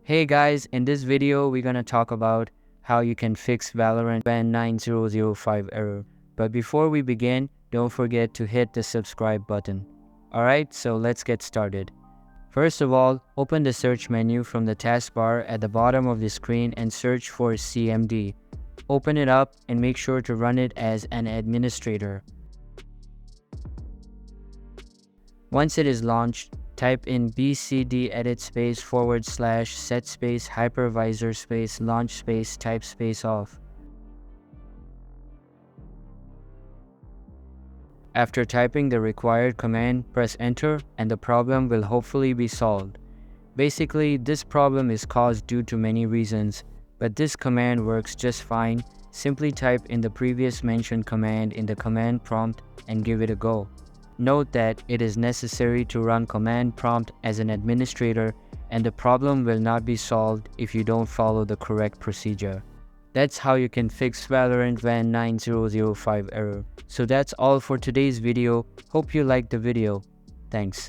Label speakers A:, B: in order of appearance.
A: Hey guys, in this video we're gonna talk about how you can fix Valorant VAN9005 error. But before we begin, don't forget to hit the subscribe button. Alright, so let's get started. First of all, open the search menu from the taskbar at the bottom of the screen and search for CMD. Open it up and make sure to run it as an administrator. Once it is launched, type in bcd edit space / set space hypervisor space launch space type space off. After typing the required command, press enter and the problem will hopefully be solved. Basically, this problem is caused due to many reasons, but this command works just fine. Simply type in the previous mentioned command in the command prompt and give it a go. Note that it is necessary to run command prompt as an administrator, and the problem will not be solved if you don't follow the correct procedure. That's how you can fix Valorant VAN9005 error. So that's all for today's video. Hope you liked the video. Thanks.